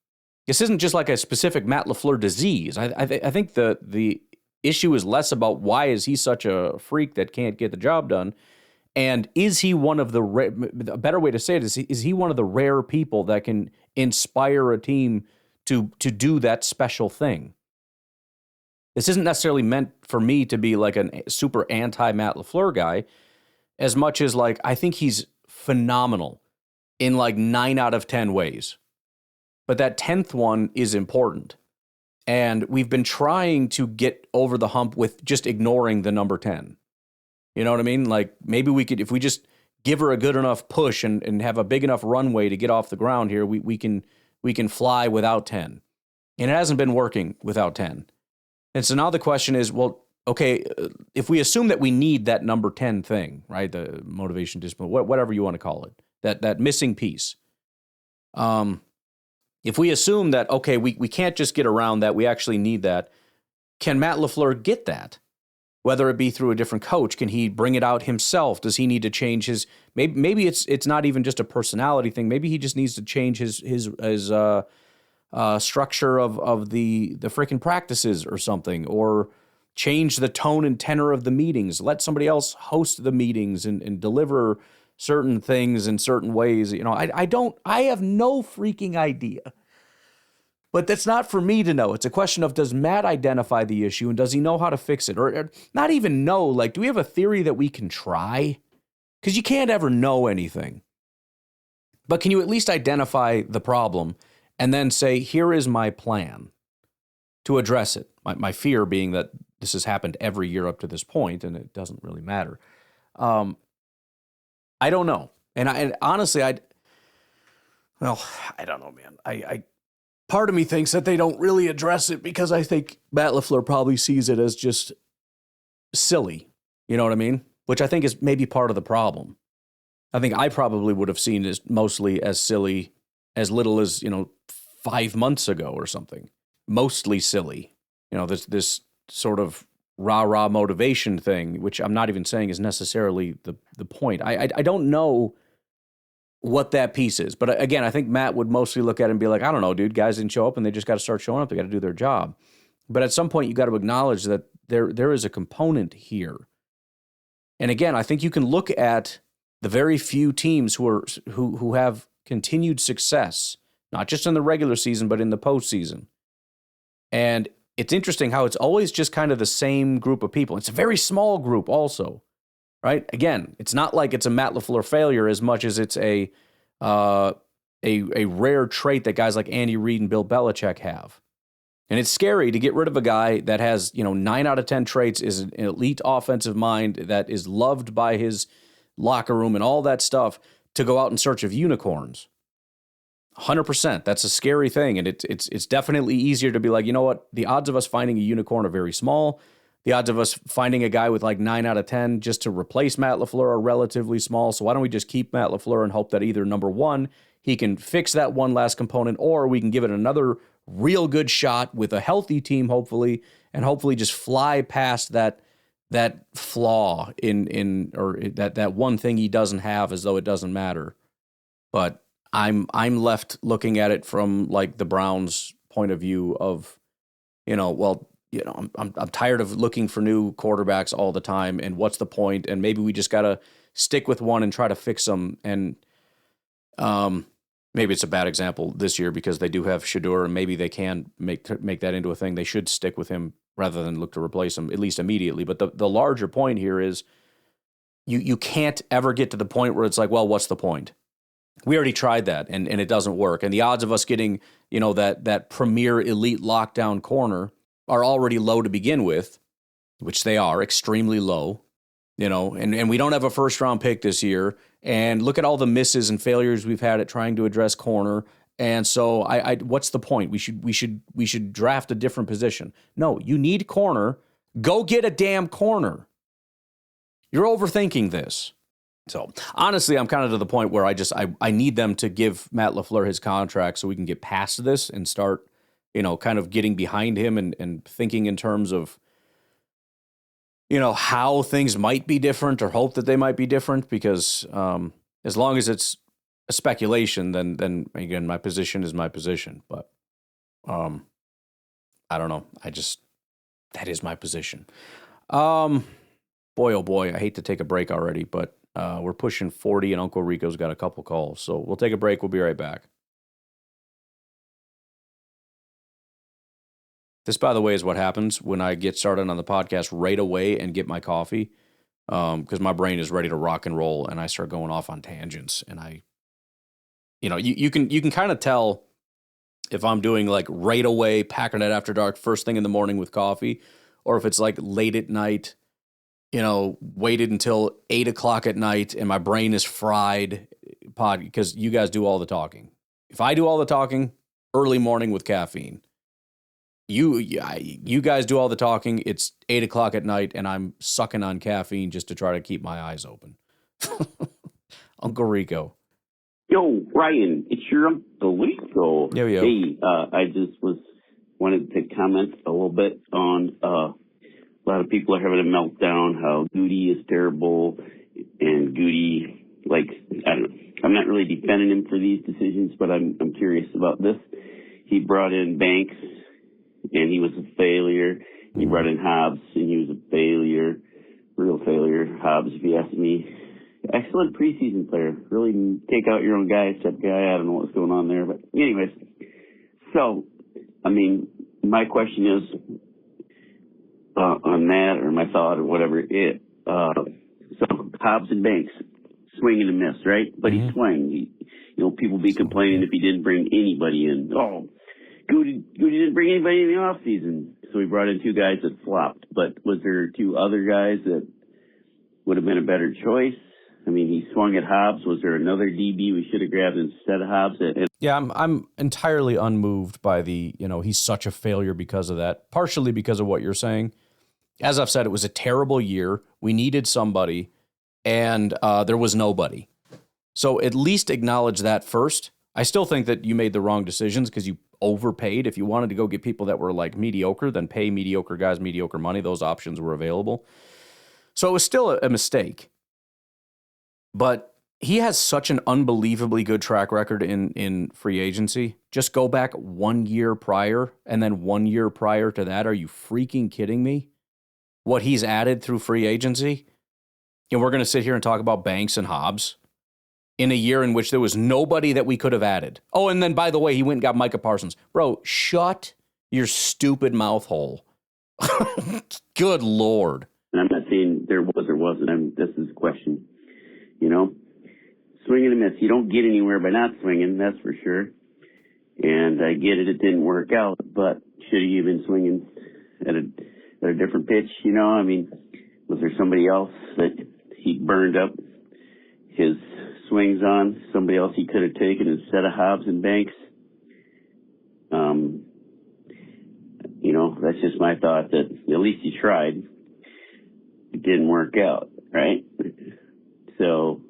This isn't just like a specific Matt LaFleur disease. I think the issue is less about why is he such a freak that can't get the job done. And is he one of the a better way to say it is he one of the rare people that can inspire a team to do that special thing? This isn't necessarily meant for me to be like a super anti-Matt LaFleur guy, as much as like I think he's phenomenal in like 9 out of 10 ways. But that 10th one is important. And we've been trying to get over the hump with just ignoring the number 10. You know what I mean? Like, maybe we could, if we just give her a good enough push and have a big enough runway to get off the ground here, we can fly without 10. And it hasn't been working without 10. And so now the question is, well, okay, if we assume that we need that number 10 thing, right? The motivation, discipline, whatever you want to call it, that missing piece. If we assume that, okay, we can't just get around that, we actually need that, can Matt LaFleur get that? Whether it be through a different coach, can he bring it out himself? Does he need to change his? Maybe it's not even just a personality thing. Maybe he just needs to change his structure of the freaking practices or something, or change the tone and tenor of the meetings. Let somebody else host the meetings and deliver certain things in certain ways. I have no freaking idea. But that's not for me to know. It's a question of, does Matt identify the issue and does he know how to fix it? Or not even know, like, do we have a theory that we can try? Because you can't ever know anything. But can you at least identify the problem and then say, here is my plan to address it? My fear being that this has happened every year up to this point, and it doesn't really matter. I don't know. And honestly, Well, I don't know, man. I part of me thinks that they don't really address it because I think Matt LaFleur probably sees it as just silly. You know what I mean? Which I think is maybe part of the problem. I think I probably would have seen it mostly as silly, as little as, 5 months ago or something. Mostly silly. This sort of rah-rah motivation thing, which I'm not even saying is necessarily the point. I don't know what that piece is. But again, I think Matt would mostly look at it and be like, I don't know, dude, guys didn't show up and they just got to start showing up. They got to do their job. But at some point, you got to acknowledge that there is a component here. And again, I think you can look at the very few teams who have continued success, not just in the regular season, but in the postseason. And it's interesting how it's always just kind of the same group of people. It's a very small group also, right? Again, it's not like it's a Matt LaFleur failure as much as it's a rare trait that guys like Andy Reid and Bill Belichick have. And it's scary to get rid of a guy that has, 9 out of 10 traits, is an elite offensive mind that is loved by his locker room and all that stuff, to go out in search of unicorns. 100%. That's a scary thing. And it's definitely easier to be like, you know what? The odds of us finding a unicorn are very small. The odds of us finding a guy with like 9 out of 10 just to replace Matt LaFleur are relatively small. So why don't we just keep Matt LaFleur and hope that either, number one, he can fix that one last component, or we can give it another real good shot with a healthy team, hopefully, and hopefully just fly past that flaw in or that one thing he doesn't have, as though it doesn't matter. But I'm left looking at it from like the Browns' point of view of, I'm tired of looking for new quarterbacks all the time, and what's the point? And maybe we just gotta stick with one and try to fix them. And maybe it's a bad example this year because they do have Shedeur, and maybe they can make that into a thing. They should stick with him rather than look to replace him, at least immediately. But the larger point here is you can't ever get to the point where it's like, well, what's the point? We already tried that, and it doesn't work. And the odds of us getting, that premier elite lockdown corner are already low to begin with, which they are, extremely low, and we don't have a first-round pick this year. And look at all the misses and failures we've had at trying to address corner. And so I what's the point? We should draft a different position. No, you need corner. Go get a damn corner. You're overthinking this. So honestly, I'm kind of to the point where I need them to give Matt LaFleur his contract so we can get past this and start, kind of getting behind him and thinking in terms of, how things might be different, or hope that they might be different, because as long as it's a speculation, then again, my position is my position. But I don't know. That is my position. Boy, oh boy, I hate to take a break already, but we're pushing 40 and Uncle Rico's got a couple calls. So we'll take a break. We'll be right back. This, by the way, is what happens when I get started on the podcast right away and get my coffee, because my brain is ready to rock and roll, and I start going off on tangents. And you can kind of tell if I'm doing like right away Packernet After Dark first thing in the morning with coffee, or if it's like late at night, waited until 8 o'clock at night and my brain is fried, because you guys do all the talking. If I do all the talking, early morning with caffeine. You guys do all the talking. It's 8 o'clock at night, and I'm sucking on caffeine just to try to keep my eyes open. Uncle Rico. Yo, Ryan, it's your Uncle Rico. Yo. Hey, I just wanted to comment a little bit on a lot of people are having a meltdown, how Gute is terrible, and Gute, I don't know. I'm not really defending him for these decisions, but I'm curious about this. He brought in Banks, and he was a failure. He brought in Hobbs, and he was a failure, real failure. Hobbs, if you ask me, excellent preseason player. Really take out your own guy, except guy. I don't know what's going on there, but anyways. So, my question is on that, or my thought, or whatever. So Hobbs and Banks, swing and a miss, right? But he swung. People be complaining if he didn't bring anybody in. Oh, Gute didn't bring anybody in the offseason, so he brought in 2 guys that flopped. But was there 2 other guys that would have been a better choice? I mean, he swung at Hobbs. Was there another DB we should have grabbed instead of Hobbs? Yeah, I'm entirely unmoved by the, he's such a failure because of that, partially because of what you're saying. As I've said, it was a terrible year. We needed somebody, and there was nobody. So at least acknowledge that first. I still think that you made the wrong decisions because you overpaid. If you wanted to go get people that were like mediocre, then pay mediocre guys mediocre money. Those options were available. So it was still a mistake. But he has such an unbelievably good track record in free agency. Just go back 1 year prior and then 1 year prior to that. Are you freaking kidding me? What he's added through free agency? And we're going to sit here and talk about Banks and Hobbs in a year in which there was nobody that we could have added. Oh, and then, by the way, he went and got Micah Parsons. Bro, shut your stupid mouth hole. Good Lord. And I'm not saying there was or wasn't. This is a question. Swing and a miss. You don't get anywhere by not swinging, that's for sure. And I get it, it didn't work out, but should he have been swinging at a different pitch? I mean, was there somebody else that he burned up his swings on? Somebody else he could have taken instead of Hobbs and Banks? That's just my thought, that at least he tried. It didn't work out, right? So,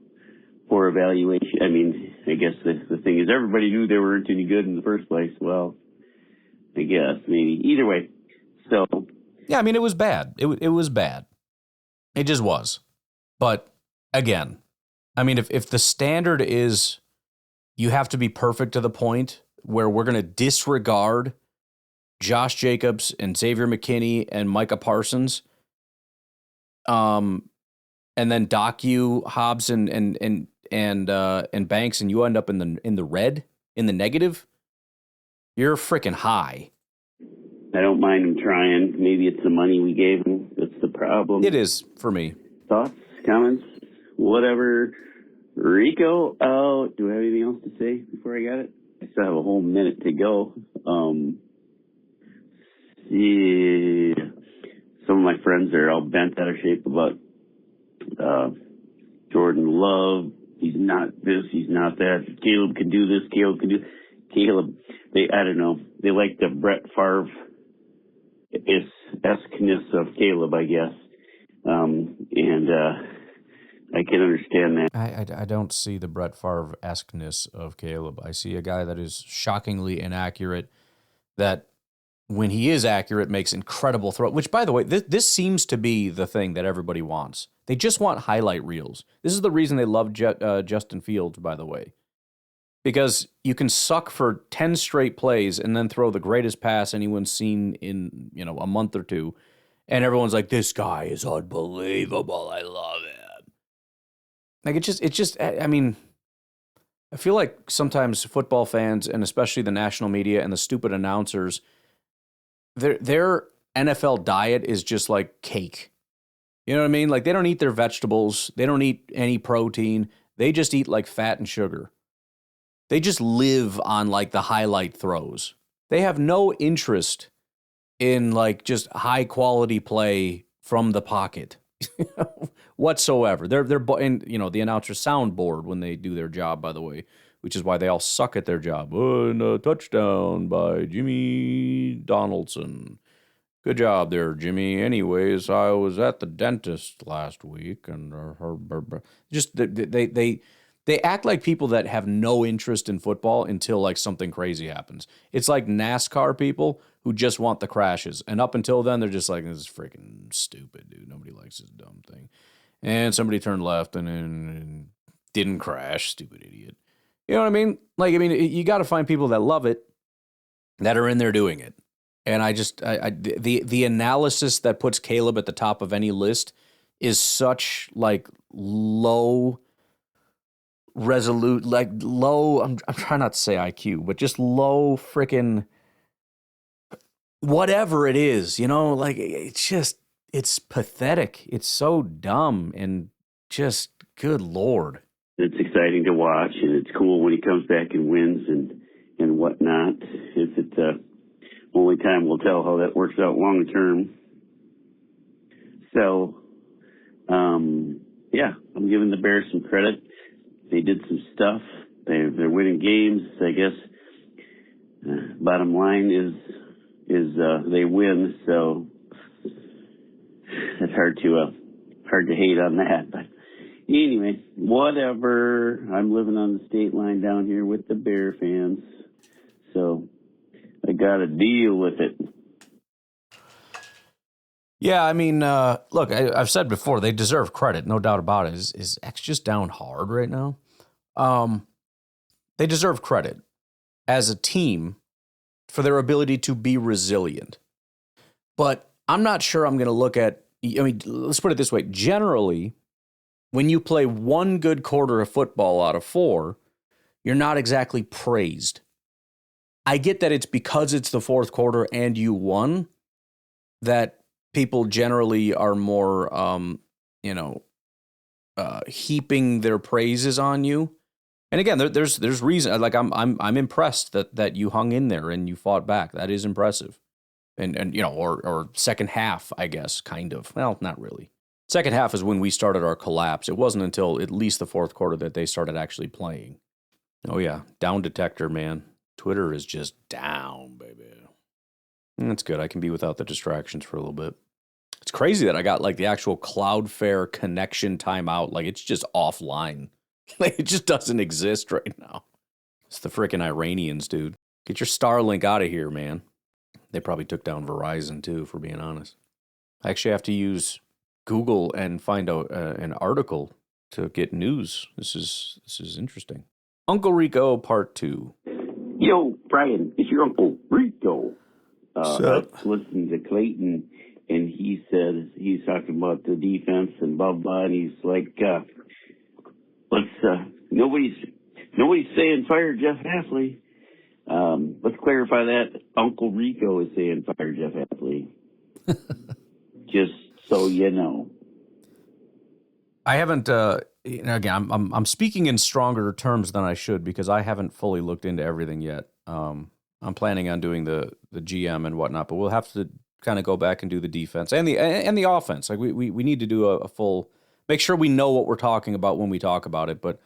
poor evaluation. I mean, I guess the thing is everybody knew they weren't any good in the first place. Well, I guess, maybe. Either way. So. Yeah, I mean, it was bad. It was bad. It just was. But, again, I mean, if the standard is you have to be perfect to the point where we're going to disregard Josh Jacobs and Xavier McKinney and Micah Parsons, and then dock you Hobbs and Banks, and you end up in the red, in the negative, you're freaking high. I don't mind him trying. Maybe it's the money we gave him. That's the problem. It is for me. Thoughts, comments, whatever. Rico, do I have anything else to say before I got it? I still have a whole minute to go. Yeah. Some of my friends are all bent out of shape about Jordan Love. He's not this, he's not that. Caleb can do this, Caleb, I don't know. They like the Brett Favre esqueness of Caleb, I guess. I can understand that. I don't see the Brett Favre-esqueness of Caleb. I see a guy that is shockingly inaccurate, that when he is accurate makes incredible throws, which, by the way, this seems to be the thing that everybody wants. They just want highlight reels. This is the reason they love Justin Fields, by the way, because you can suck for 10 straight plays and then throw the greatest pass anyone's seen in a month or two, and everyone's like, this guy is unbelievable. I love him. Like, I mean, I feel like sometimes football fans, and especially the national media and the stupid announcers, their NFL diet is just like cake. You know what I mean? Like, they don't eat their vegetables. They don't eat any protein. They just eat like fat and sugar. They just live on like the highlight throws. They have no interest in like just high quality play from the pocket whatsoever. They're and the announcers sound bored when they do their job, by the way, which is why they all suck at their job. And a touchdown by Jimmy Donaldson. Good job there, Jimmy. Anyways, I was at the dentist last week, and just they act like people that have no interest in football until like something crazy happens. It's like NASCAR people who just want the crashes, and up until then, they're just like, this is freaking stupid, dude. Nobody likes this dumb thing. And somebody turned left and didn't crash. Stupid idiot. You know what I mean? Like, I mean, you got to find people that love it, that are in there doing it. And the analysis that puts Caleb at the top of any list is such like low resolute, like low. I'm trying not to say IQ, but just low freaking whatever it is. Like it's pathetic. It's so dumb and just good Lord. It's exciting to watch, and it's cool when he comes back and wins and whatnot. Only time will tell how that works out long term. So, yeah, I'm giving the Bears some credit. They did some stuff. They're winning games. I guess bottom line is they win. So it's hard to hate on that. But anyway, whatever. I'm living on the state line down here with the Bear fans, so I got to deal with it. Yeah, I mean, look, I've said before, they deserve credit, no doubt about it. Is X just down hard right now? They deserve credit as a team for their ability to be resilient. But I'm not sure I'm going to look at, I mean, let's put it this way. Generally, when you play one good quarter of football out of 4, you're not exactly praised. I get that it's because it's the fourth quarter and you won that people generally are more, heaping their praises on you. And again, there's reason. Like I'm impressed that you hung in there and you fought back. That is impressive. And or second half, I guess, kind of. Well, not really. Second half is when we started our collapse. It wasn't until at least the fourth quarter that they started actually playing. Oh yeah, down detector, man. Twitter is just down, baby. That's good. I can be without the distractions for a little bit. It's crazy that I got like the actual Cloudflare connection timeout. Like it's just offline. Like it just doesn't exist right now. It's the freaking Iranians, dude. Get your Starlink out of here, man. They probably took down Verizon too, for being honest. I actually have to use Google and find out an article to get news. This is interesting. Uncle Rico Part 2. Yo, Brian, it's your Uncle Rico. I Sup? was listening to Clayton, and he said he's talking about the defense and blah blah, and he's like, nobody's saying fire Jeff Hafley. Let's clarify that. Uncle Rico is saying fire Jeff Hafley. Just so you know. I haven't. Again, I'm speaking in stronger terms than I should because I haven't fully looked into everything yet. I'm planning on doing the GM and whatnot, but we'll have to kind of go back and do the defense and the offense. Like we need to do a full, make sure we know what we're talking about when we talk about it. But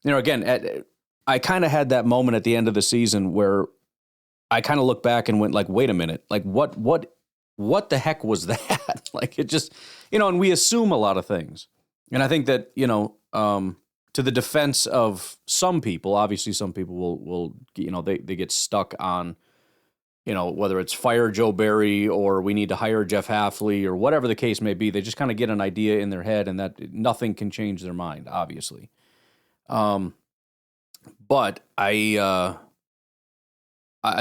again, I kind of had that moment at the end of the season where I kind of looked back and went like, wait a minute, like what the heck was that? Like it just, and we assume a lot of things. And I think that, to the defense of some people, obviously some people will they get stuck on, whether it's fire Joe Barry or we need to hire Jeff Hafley or whatever the case may be. They just kind of get an idea in their head and that nothing can change their mind, obviously. But I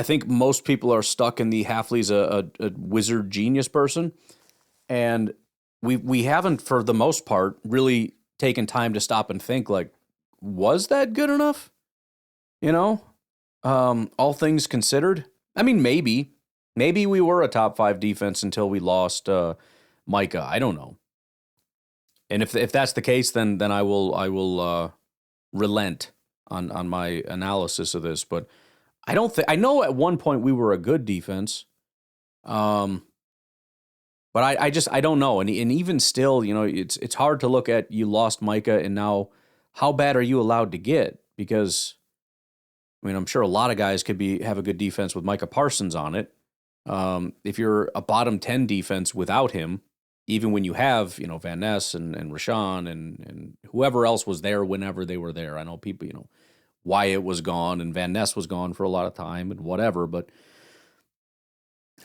think most people are stuck in the Hafley's a wizard genius person. And we haven't, for the most part, really taken time to stop and think, like, was that good enough? All things considered. I mean, maybe we were a top 5 defense until we lost Micah. I don't know. And if that's the case, then I will relent on my analysis of this. But I know at one point we were a good defense. But I don't know. And even still, it's hard to look at you lost Micah and now how bad are you allowed to get? Because, I'm sure a lot of guys could have a good defense with Micah Parsons on it. If you're a bottom 10 defense without him, even when you have, Van Ness and Rashawn and whoever else was there whenever they were there. I know people, Wyatt was gone and Van Ness was gone for a lot of time and whatever, but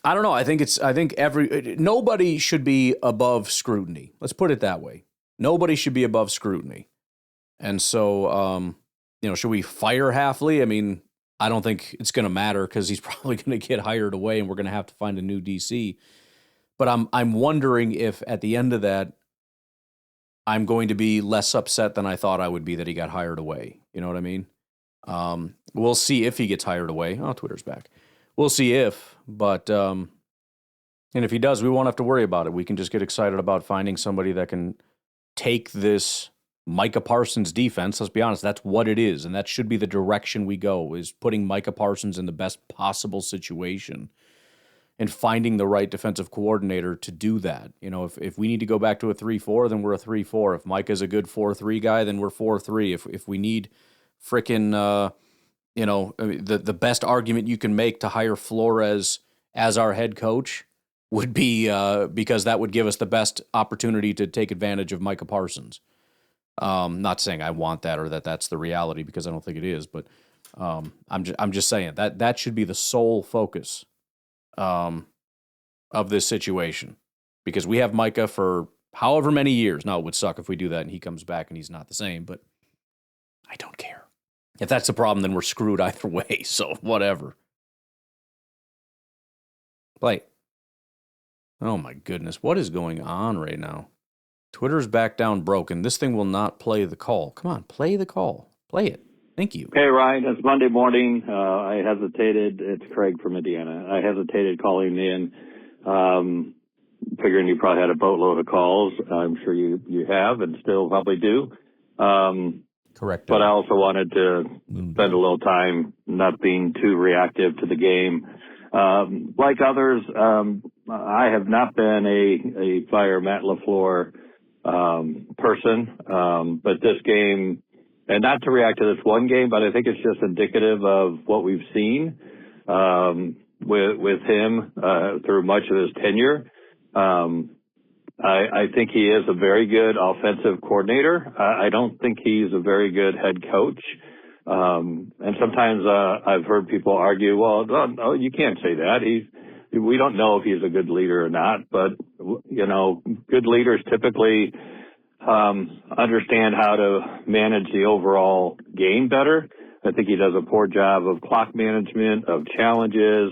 I don't know. I think nobody should be above scrutiny. Let's put it that way. Nobody should be above scrutiny. And so, should we fire Hafley? I mean, I don't think it's going to matter because he's probably going to get hired away and we're going to have to find a new DC. But I'm wondering if at the end of that, I'm going to be less upset than I thought I would be that he got hired away. You know what I mean? We'll see if he gets hired away. Oh, Twitter's back. We'll see if, but, and if he does, we won't have to worry about it. We can just get excited about finding somebody that can take this Micah Parsons defense. Let's be honest, that's what it is. And that should be the direction we go, is putting Micah Parsons in the best possible situation. and finding the right defensive coordinator to do that. You know, if we need to go back to a 3-4, then we're a 3-4. If Micah's a good 4-3 guy, then we're 4-3. If we need frickin' the best argument you can make to hire Flores as our head coach would be because that would give us the best opportunity to take advantage of Micah Parsons. Not saying I want that or that's the reality, because I don't think it is, but I'm just saying that should be the sole focus of this situation, because we have Micah for however many years. Now, it would suck if we do that and he comes back and he's not the same, but I don't care. If that's the problem, then we're screwed either way, so whatever. Play. Oh my goodness, what is going on right now? Twitter's back down broken. This thing will not play the call. Come on, play the call. Play it. Thank you. Hey, Ryan, it's Monday morning. I hesitated. It's Craig from Indiana. I hesitated calling in, figuring you probably had a boatload of calls. I'm sure you have and still probably do. Correct. But I also wanted to spend a little time not being too reactive to the game. Like others, I have not been a fire Matt LaFleur person, but this game, and not to react to this one game, but I think it's just indicative of what we've seen with him through much of his tenure. I think he is a very good offensive coordinator. I don't think he's a very good head coach. And sometimes I've heard people argue, well, no, you can't say that. We don't know if he's a good leader or not, but, you know, good leaders typically understand how to manage the overall game better. I think he does a poor job of clock management, of challenges,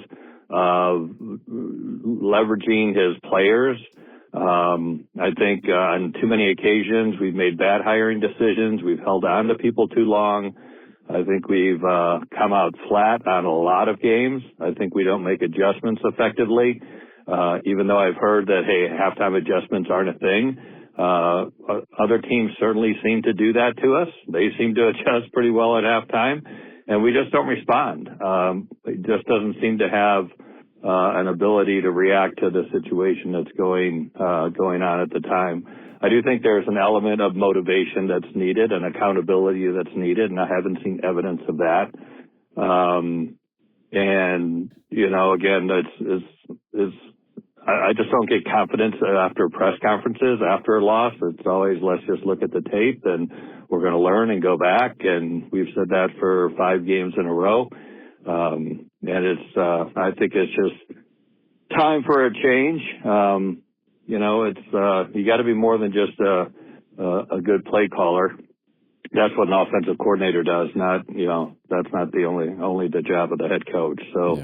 of leveraging his players. I think on too many occasions we've made bad hiring decisions. We've held on to people too long. I think we've come out flat on a lot of games. I think we don't make adjustments effectively, even though I've heard that, hey, halftime adjustments aren't a thing. Other teams certainly seem to do that to us. They seem to adjust pretty well at halftime, and we just don't respond. It just doesn't seem to have an ability to react to the situation that's going on at the time. I do think there's an element of motivation that's needed and accountability that's needed, and I haven't seen evidence of that. And, you know, again, I just don't get confidence after press conferences, after a loss. It's always, let's just look at the tape and we're going to learn and go back. And we've said that for 5 games in a row. And I think it's just time for a change. You know, it's you got to be more than just a good play caller. That's what an offensive coordinator does. Not, you know, that's not the only the job of the head coach. So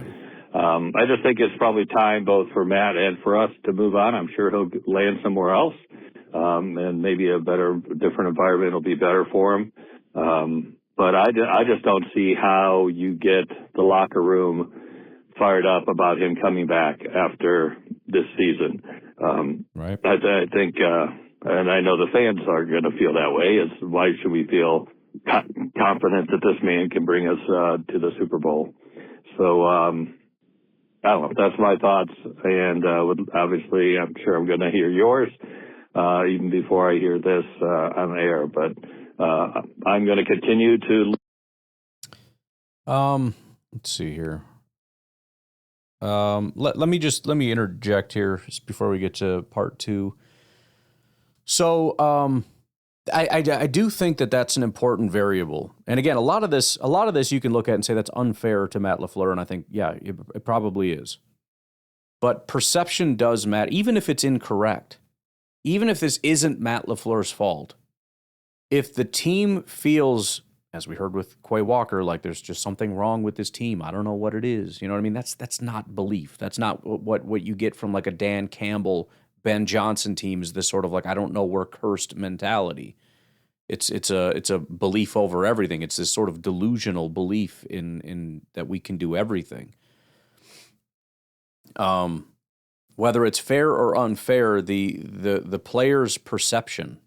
I just think it's probably time both for Matt and for us to move on. I'm sure he'll land somewhere else, and maybe a different environment will be better for him. But I just don't see how you get the locker room fired up about him coming back after this season. Right. I think, and I know the fans are going to feel that way. Is why should we feel confident that this man can bring us to the Super Bowl? So I don't know. That's my thoughts, and obviously, I'm sure I'm going to hear yours even before I hear this on the air. But I'm going to continue to. Let's see here. Let me interject here just before we get to part 2. So, I do think that that's an important variable. And again, a lot of this you can look at and say that's unfair to Matt LaFleur. And I think, yeah, it probably is. But perception does matter, even if it's incorrect. Even if this isn't Matt LaFleur's fault. If the team feels, as we heard with Quay Walker, like there's just something wrong with this team. I don't know what it is. You know what I mean? That's not belief. That's not what you get from like a Dan Campbell, Ben Johnson teams, this sort of like, I don't know, we're cursed mentality. It's a belief over everything. It's this sort of delusional belief in that we can do everything. Whether it's fair or unfair, the player's perception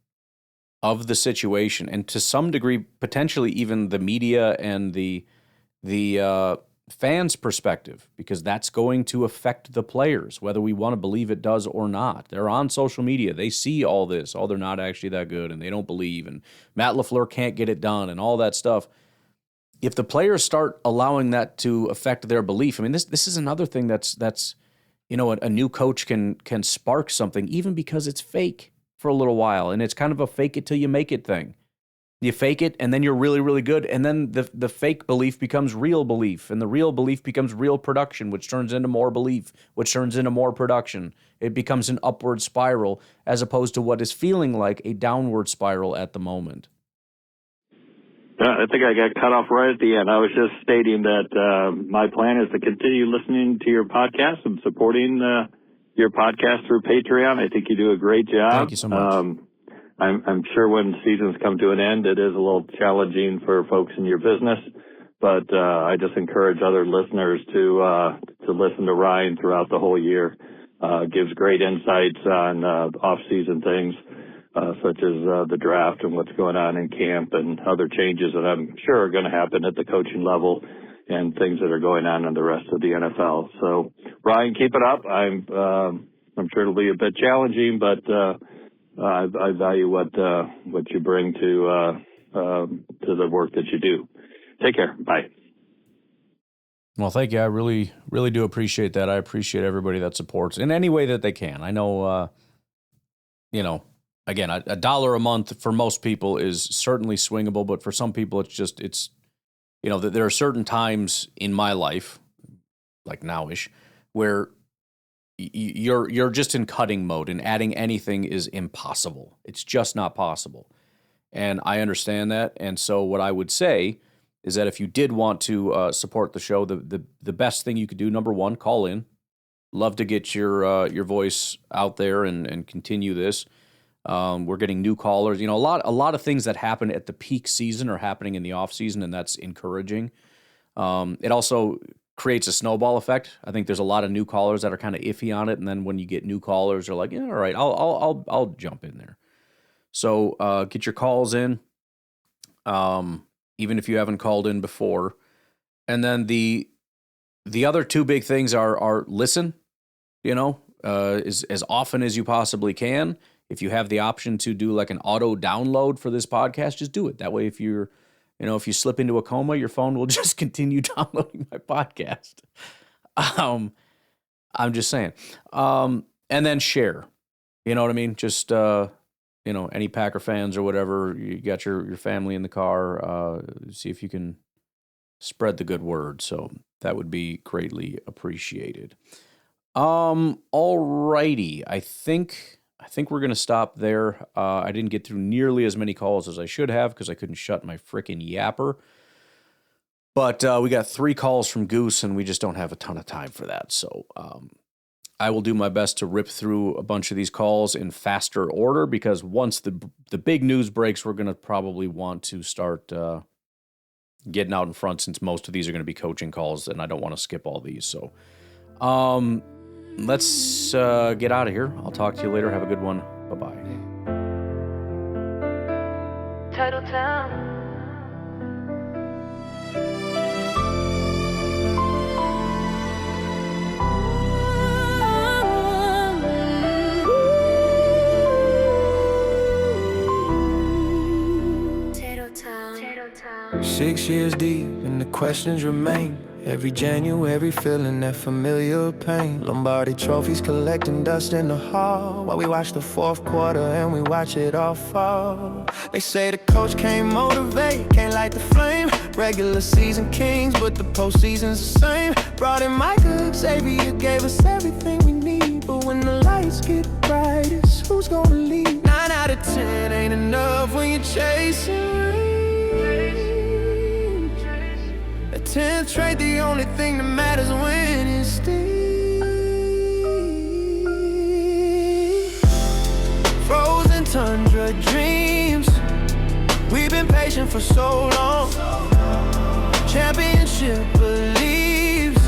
of the situation, and to some degree, potentially even the media and the fans' perspective, because that's going to affect the players, whether we want to believe it does or not. They're on social media. They see all this. Oh, they're not actually that good, and they don't believe, and Matt LaFleur can't get it done, and all that stuff. If the players start allowing that to affect their belief, I mean, this is another thing that's a new coach can spark something, even because it's fake for a little while, and it's kind of a fake it till you make it thing. You fake it, and then you're really, really good, and then the fake belief becomes real belief, and the real belief becomes real production, which turns into more belief, which turns into more production. It becomes an upward spiral, as opposed to what is feeling like a downward spiral at the moment. I think I got cut off right at the end. I was just stating that my plan is to continue listening to your podcast and supporting your podcast through Patreon. I think you do a great job. Thank you so much. I'm sure when seasons come to an end, it is a little challenging for folks in your business, but I just encourage other listeners to listen to Ryan throughout the whole year. Gives great insights on off-season things, such as the draft and what's going on in camp and other changes that I'm sure are going to happen at the coaching level and things that are going on in the rest of the NFL. So, Ryan, keep it up. I'm sure it'll be a bit challenging, but I value what you bring to the work that you do. Take care. Bye. Well, thank you. I really, really do appreciate that. I appreciate everybody that supports in any way that they can. I know, again, $1 a month for most people is certainly swingable, but for some people, there are certain times in my life, like nowish, where you're just in cutting mode, and adding anything is impossible. It's just not possible. And I understand that. And so what I would say is that if you did want to support the show, the best thing you could do, number one, call in. Love to get your voice out there and continue this. We're getting new callers. A lot of things that happen at the peak season are happening in the off season, and that's encouraging. It also creates a snowball effect. I think there's a lot of new callers that are kind of iffy on it, and then when you get new callers, they're like, yeah, all right, I'll jump in there. So get your calls in, even if you haven't called in before. And then the other two big things are listen, as often as you possibly can. If you have the option to do like an auto download for this podcast, just do it. That way, if you slip into a coma, your phone will just continue downloading my podcast. I'm just saying. And then share. You know what I mean? Just, any Packer fans or whatever, you got your family in the car, see if you can spread the good word. So that would be greatly appreciated. All righty. I think we're going to stop there. I didn't get through nearly as many calls as I should have because I couldn't shut my frickin' yapper. But we got 3 calls from Goose, and we just don't have a ton of time for that. So I will do my best to rip through a bunch of these calls in faster order, because once the big news breaks, we're going to probably want to start getting out in front, since most of these are going to be coaching calls, and I don't want to skip all these. So let's get out of here. I'll talk to you later. Have a good one. Bye-bye. Title Town. Title Town. 6 years deep and the questions remain. Every January feeling that familiar pain. Lombardi trophies collecting dust in the hall, while we watch the fourth quarter and we watch it all fall. They say the coach can't motivate, can't light the flame. Regular season kings, but the postseason's the same. Brought in Micah, Xavier gave us everything we need, but when the lights get brightest, who's gonna lead? 9 out of 10 ain't enough when you're chasing rings. 10th straight, the only thing that matters when it's Steve. Frozen tundra dreams, we've been patient for so long. Championship believes.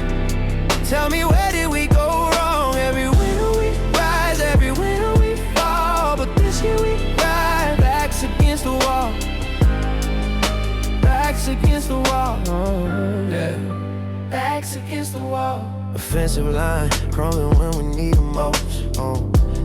Tell me, where did we go wrong? Every winter we rise, every winter we fall, but this year we ride, backs against the wall. Backs against the wall, yeah. against the wall. Offensive line, crumbling when we need them most.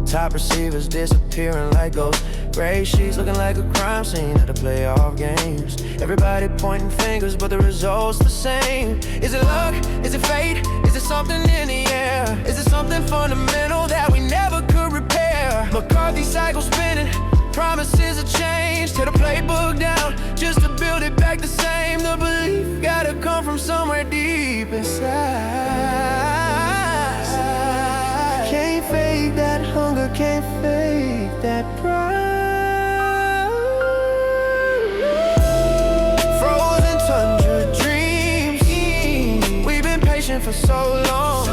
Top receivers disappearing like ghosts. Gray sheets looking like a crime scene at the playoff games. Everybody pointing fingers, but the result's the same. Is it luck? Is it fate? Is it something in the air? Is it something fundamental that we never could repair? McCarthy cycle spinning, promises of change. Tear the playbook down just to build it back the same. The belief gotta come from somewhere deep inside. Can't fake that hunger, can't fake that pride. Frozen tundra dreams. We've been patient for so long.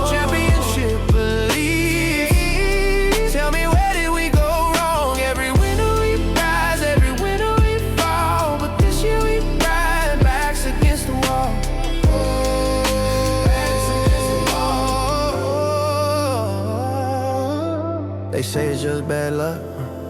Championship belief. Tell me, where did we go wrong? Every winter we rise, every winter we fall. But this year we ride, backs against the wall. They say it's just bad luck,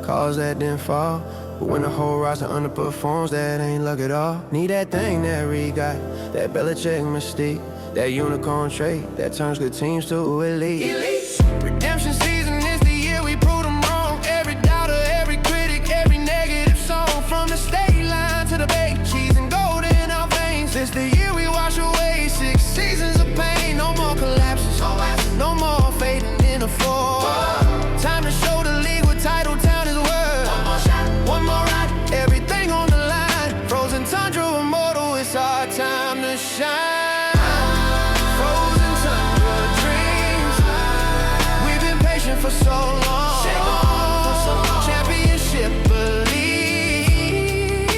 cause that didn't fall. But when the whole roster underperforms, that ain't luck at all. Need that thing that we got, that Belichick mystique, that unicorn trait, that turns good teams to elite. Redemption season is the year we prove them wrong. Every doubter, every critic, every negative song. From the state line to the baked cheese and gold in our veins. This the year we wash away 6 seasons of pain. No more collapses, no more fading in the floor. Time to show the league what Title Town is worth. One more shot, one more ride, everything on the line. Frozen tundra immortal, it's our time to shine. Frozen tundra dreams. We've been patient for so long. Championship belief.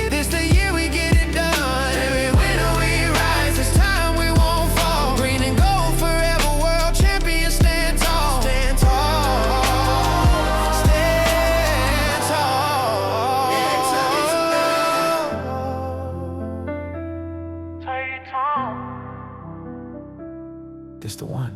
This the year we get it done. Every winter we rise, this time we won't fall. Green and gold forever, world champions stand tall. Stand tall. Stand tall. This the one.